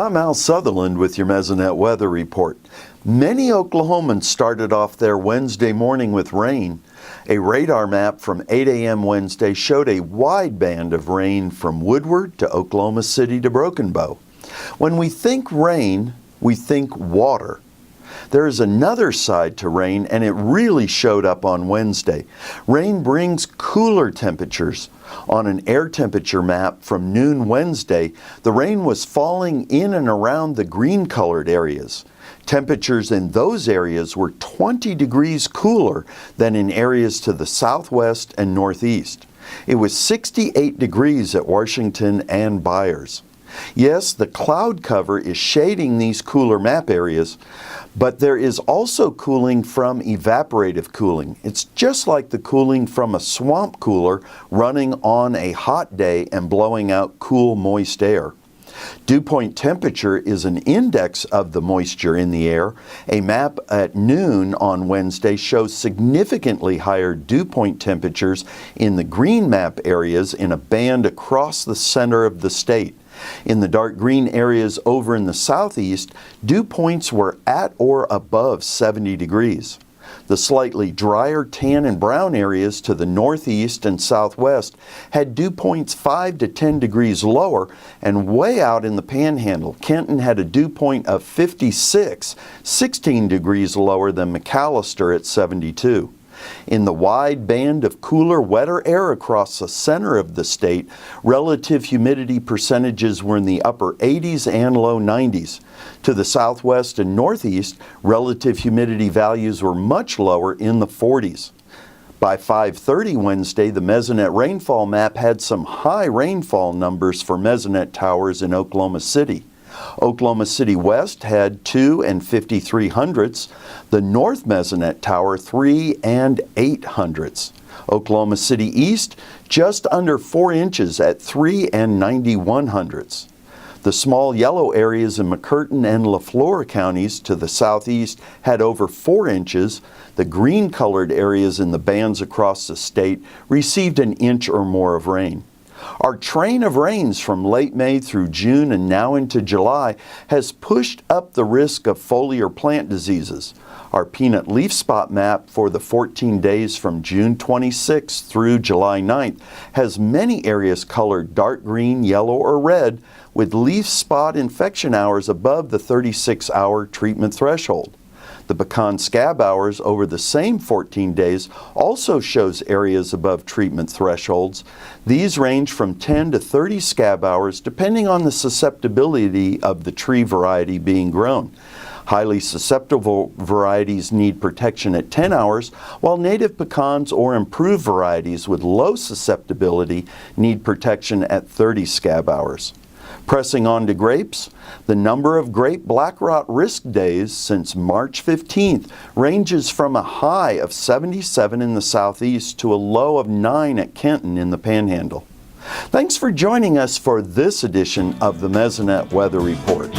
I'm Al Sutherland with your Mesonet Weather Report. Many Oklahomans started off their Wednesday morning with rain. A radar map from 8 a.m. Wednesday showed a wide band of rain from Woodward to Oklahoma City to Broken Bow. When we think rain, we think water. There is another side to rain, and it really showed up on Wednesday. Rain brings cooler temperatures. On an air temperature map from noon Wednesday, the rain was falling in and around the green-colored areas. Temperatures in those areas were 20 degrees cooler than in areas to the southwest and northeast. It was 68 degrees at Washington and Byers. Yes, the cloud cover is shading these cooler map areas, but there is also cooling from evaporative cooling. It's just like the cooling from a swamp cooler running on a hot day and blowing out cool, moist air. Dew point temperature is an index of the moisture in the air. A map at noon on Wednesday shows significantly higher dew point temperatures in the green map areas in a band across the center of the state. In the dark green areas over in the southeast, dew points were at or above 70 degrees. The slightly drier tan and brown areas to the northeast and southwest had dew points 5 to 10 degrees lower, and way out in the panhandle, Kenton had a dew point of 56, 16 degrees lower than McAllister at 72. In the wide band of cooler, wetter air across the center of the state, relative humidity percentages were in the upper 80s and low 90s. To the southwest and northeast, relative humidity values were much lower in the 40s. By 5:30 Wednesday, the Mesonet rainfall map had some high rainfall numbers for Mesonet towers in Oklahoma City. Oklahoma City West had 2 and 53 hundredths. The North Mesonet Tower 3 and 8 hundredths. Oklahoma City East just under 4 inches at 3 and 91 hundredths. The small yellow areas in McCurtain and LaFleur counties to the southeast had over 4 inches. The green colored areas in the bands across the state received an inch or more of rain. Our train of rains from late May through June and now into July has pushed up the risk of foliar plant diseases. Our peanut leaf spot map for the 14 days from June 26th through July 9th has many areas colored dark green, yellow, or red with leaf spot infection hours above the 36-hour treatment threshold. The pecan scab hours over the same 14 days also shows areas above treatment thresholds. These range from 10 to 30 scab hours depending on the susceptibility of the tree variety being grown. Highly susceptible varieties need protection at 10 hours, while native pecans or improved varieties with low susceptibility need protection at 30 scab hours. Pressing on to grapes, the number of grape black rot risk days since March 15th ranges from a high of 77 in the southeast to a low of 9 at Kenton in the panhandle. Thanks for joining us for this edition of the Mesonet Weather Report.